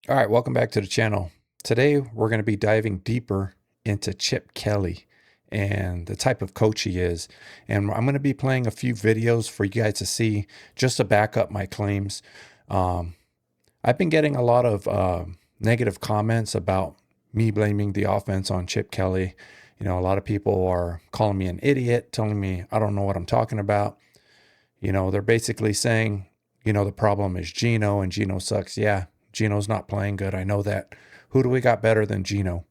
All right, welcome back to the channel. Today, we're going to be diving deeper into Chip Kelly and the type of coach he is. And I'm going to be playing a few videos for you guys to see just to back up my claims. I've been getting a lot of negative comments about me blaming the offense on Chip Kelly. You know, a lot of people are calling me an idiot, telling me I don't know what I'm talking about. You know, they're basically saying, you know, the problem is Geno and Geno sucks. Yeah, Geno's not playing good. I know that. Who do we got better than Geno?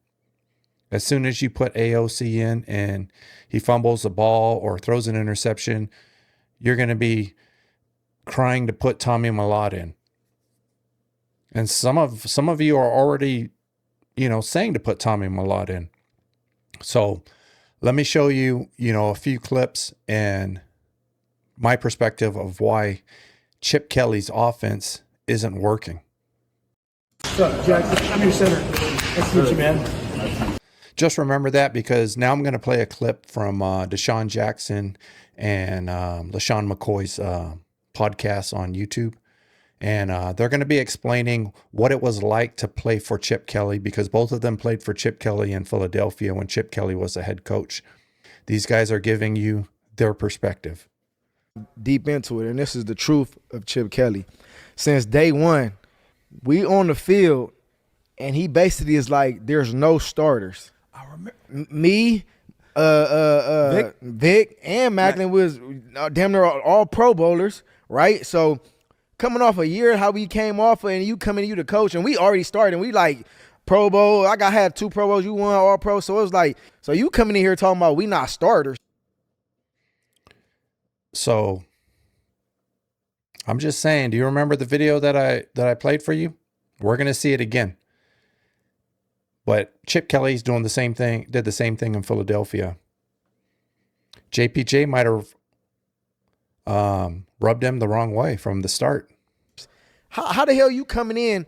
As soon as you put AOC in and he fumbles the ball or throws an interception, you're going to be crying to put Tommy Millott in. And some of you are already, you know, saying to put Tommy Millott in. So let me show you, you know, a few clips and my perspective of why Chip Kelly's offense isn't working. What's up, Jackson? I'm your center. Nice to meet you, man. Just remember that, because now I'm going to play a clip from Deshaun Jackson and LaShawn McCoy's podcast on YouTube. And they're going to be explaining what it was like to play for Chip Kelly, because both of them played for Chip Kelly in Philadelphia when Chip Kelly was the head coach. These guys are giving you their perspective. Deep into it, and this is the truth of Chip Kelly. Since day one, we on the field, and he basically is like, there's no starters. I remember Me, Vic, and Macklin was damn near all Pro Bowlers, right? So coming off a year, how we came off, and you coming, you the coach, and we already started, and we like Pro Bowl. I had 2 Pro Bowls, you won all Pro, so it was like, so you coming in here talking about we not starters. So I'm just saying, do you remember the video that I played for you? We're going to see it again. But Chip Kelly's doing the same thing, did the same thing in Philadelphia. JPJ might have rubbed him the wrong way from the start. How the hell you coming in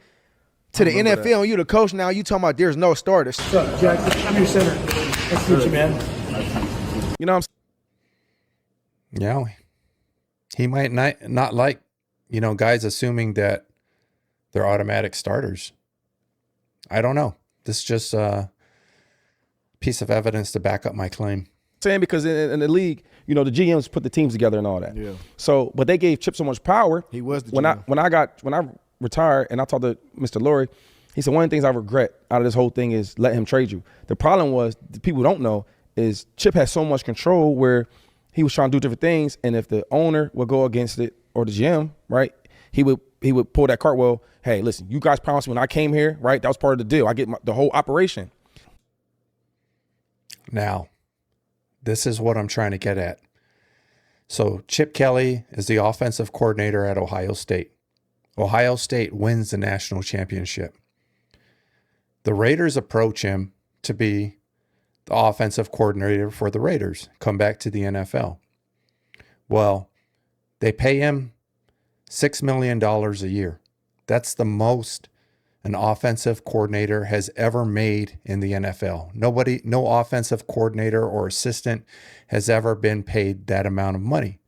to the NFL and you the coach now, you talking about there's no starters? What's up, Jackson? I'm your center. Nice to meet you, man. You know what I'm Yeah, he might not like, you know, guys assuming that they're automatic starters. I don't know. This is just a piece of evidence to back up my claim. Saying? Because in the league, you know, the GMs put the teams together and all that. Yeah. So, but they gave Chip so much power. He was the when GM. when I retired and I talked to Mr. Lurie, he said one of the things I regret out of this whole thing is let him trade you. The problem was, the people don't know, is Chip had so much control where he was trying to do different things, and if the owner would go against it or the GM, right, he would pull that cart. Well, hey, listen, you guys promised me when I came here, right? That was part of the deal. I get the whole operation. Now, this is what I'm trying to get at. So Chip Kelly is the offensive coordinator at Ohio State. Ohio State wins the national championship. The Raiders approach him to be the offensive coordinator for the Raiders, come back to the NFL. Well, they pay him $6 million a year. That's the most an offensive coordinator has ever made in the NFL. No offensive coordinator or assistant has ever been paid that amount of money.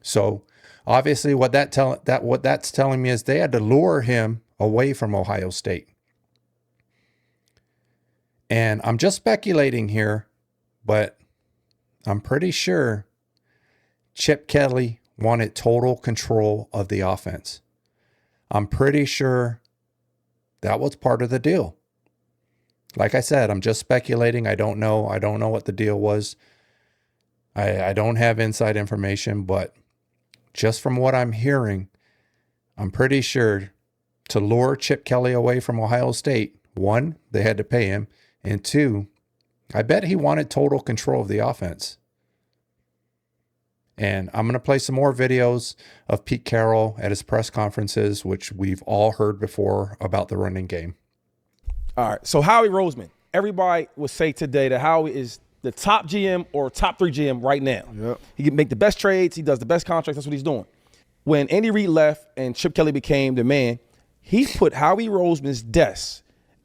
So obviously what that's telling me is they had to lure him away from Ohio State. And I'm just speculating here, but I'm pretty sure Chip Kelly wanted total control of the offense. I'm pretty sure that was part of the deal. Like I said, I'm just speculating. I don't know. I don't know what the deal was. I don't have inside information, but just from what I'm hearing, I'm pretty sure to lure Chip Kelly away from Ohio State, 1, they had to pay him. And 2, I bet he wanted total control of the offense. And I'm going to play some more videos of Pete Carroll at his press conferences, which we've all heard before about the running game. All right. So Howie Roseman, everybody would say today that Howie is the top GM or top 3 GM right now. Yep. He can make the best trades. He does the best contracts. That's what he's doing. When Andy Reid left and Chip Kelly became the man, he put Howie Roseman's desk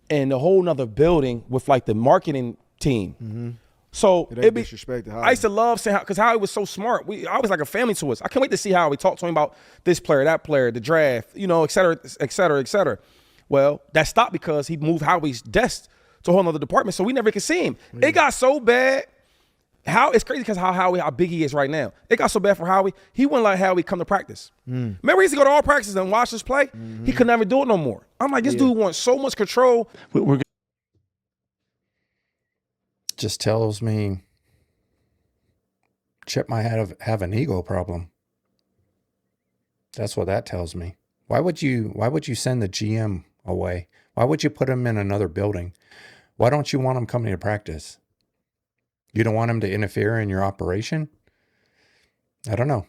in a whole nother building with like the marketing team. Mm-hmm. So It ain't disrespect to Howie. I used to love saying, because Howie was so smart. I was like a family to us. I can't wait to see how we talk to him about this player, that player, the draft, you know, et cetera, et cetera, et cetera. Well, that stopped because he moved Howie's desk to a whole other department, so we never could see him. It got so bad. It's crazy because how big he is right now. It got so bad for Howie. He wouldn't let Howie come to practice. Remember, he used to go to all practices and watch us play. He could never do it no more. I'm like, this dude wants so much control. Just tells me Chip might have an ego problem. That's what that tells me. Why would you send the GM away? Why would you put him in another building? Why don't you want him coming to practice? You don't want him to interfere in your operation? I don't know.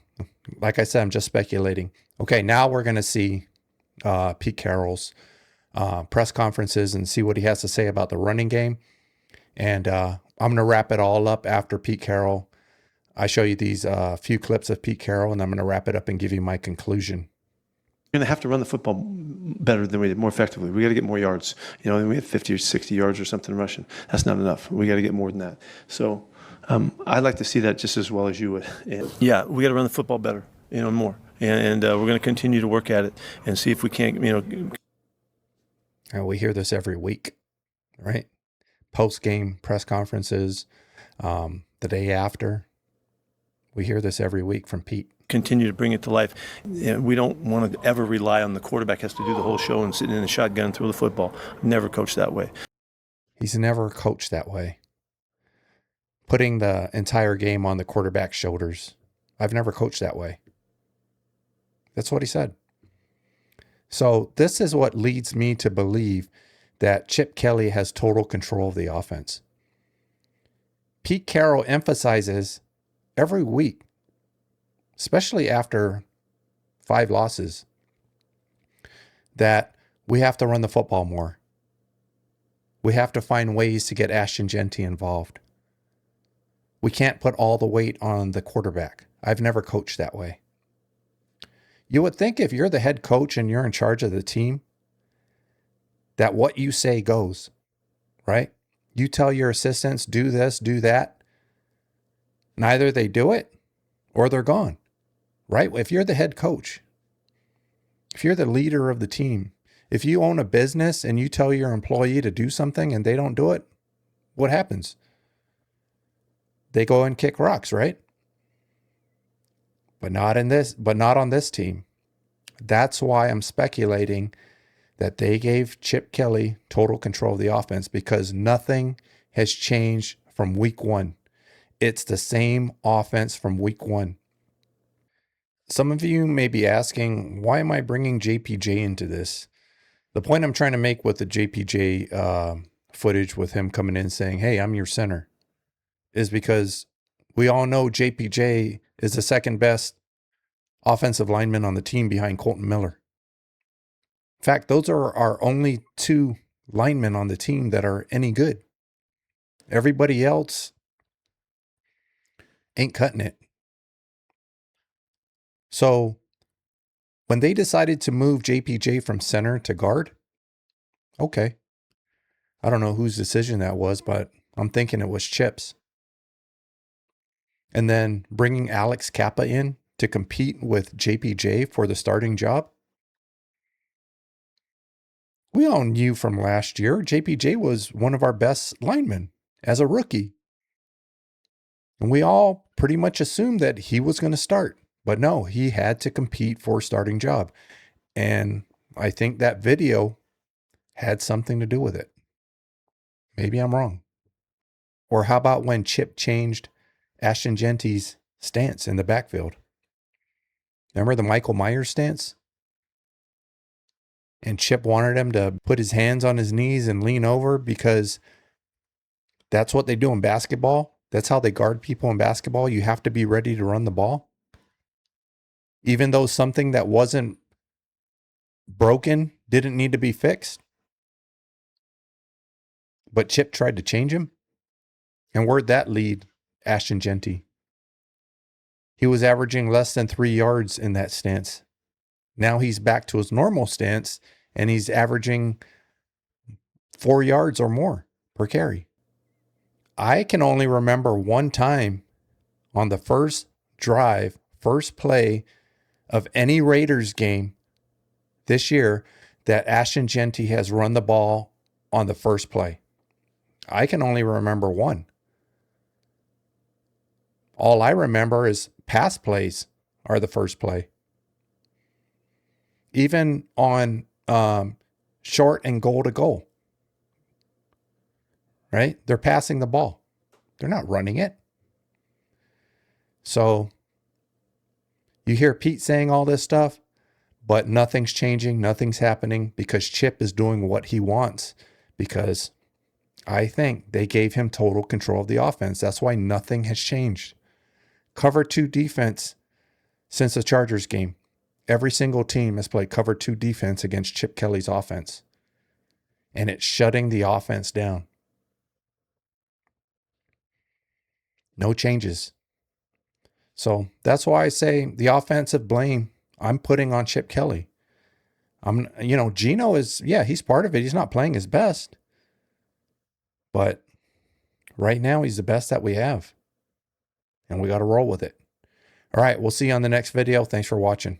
Like I said, I'm just speculating. Okay, now we're going to see Pete Carroll's press conferences and see what he has to say about the running game. And I'm going to wrap it all up after Pete Carroll. I show you these few clips of Pete Carroll, and I'm going to wrap it up and give you my conclusion. We're going to have to run the football better than we did, more effectively. We got to get more yards. You know, we have 50 or 60 yards or something rushing. That's not enough. We got to get more than that. So I'd like to see that just as well as you would. And yeah, we got to run the football better, you know, more. And we're going to continue to work at it and see if we can't, you know. And we hear this every week, right? Post-game press conferences, the day after. We hear this every week from Pete. Continue to bring it to life. We don't want to ever rely on the quarterback has to do the whole show and sitting in the shotgun and throw the football. Never coached that way. He's never coached that way. Putting the entire game on the quarterback's shoulders. I've never coached that way. That's what he said. So this is what leads me to believe that Chip Kelly has total control of the offense. Pete Carroll emphasizes every week, especially after 5 losses, that we have to run the football more. We have to find ways to get Ashton Jeanty involved. We can't put all the weight on the quarterback. I've never coached that way. You would think if you're the head coach and you're in charge of the team, that what you say goes, right? You tell your assistants, do this, do that. Neither they do it or they're gone, right? If you're the head coach, if you're the leader of the team, if you own a business and you tell your employee to do something and they don't do it, what happens? They go and kick rocks, right? But not on this team. That's why I'm speculating that they gave Chip Kelly total control of the offense, because nothing has changed from week 1. It's the same offense from week 1. Some of you may be asking, why am I bringing JPJ into this? The point I'm trying to make with the JPJ footage with him coming in saying, hey, I'm your center, is because we all know JPJ is the second best offensive lineman on the team behind Colton Miller. In fact, those are our only 2 linemen on the team that are any good. Everybody else ain't cutting it. So when they decided to move JPJ from center to guard, okay. I don't know whose decision that was, but I'm thinking it was Chip's. And then bringing Alex Kappa in to compete with JPJ for the starting job. We all knew from last year, JPJ was one of our best linemen as a rookie. And we all pretty much assumed that he was going to start. But no, he had to compete for a starting job. And I think that video had something to do with it. Maybe I'm wrong. Or how about when Chip changed Ashton Jeanty's stance in the backfield? Remember the Michael Myers stance? And Chip wanted him to put his hands on his knees and lean over because that's what they do in basketball. That's how they guard people in basketball. You have to be ready to run the ball. Even though something that wasn't broken didn't need to be fixed. But Chip tried to change him. And where'd that lead Ashton Jeanty? He was averaging less than 3 yards in that stance. Now he's back to his normal stance and he's averaging 4 yards or more per carry. I can only remember one time on the first drive, first play of any Raiders game this year that Ashton Genty has run the ball on the first play. I can only remember one. All I remember is pass plays are the first play. Even on short and goal to goal, right? They're passing the ball. They're not running it. So you hear Pete saying all this stuff, but nothing's changing. Nothing's happening because Chip is doing what he wants, because I think they gave him total control of the offense. That's why nothing has changed. Cover 2 defense since the Chargers game. Every single team has played cover 2 defense against Chip Kelly's offense. And it's shutting the offense down. No changes. So that's why I say the offensive blame I'm putting on Chip Kelly. Geno is, yeah, he's part of it. He's not playing his best. But right now he's the best that we have. And we got to roll with it. All right, we'll see you on the next video. Thanks for watching.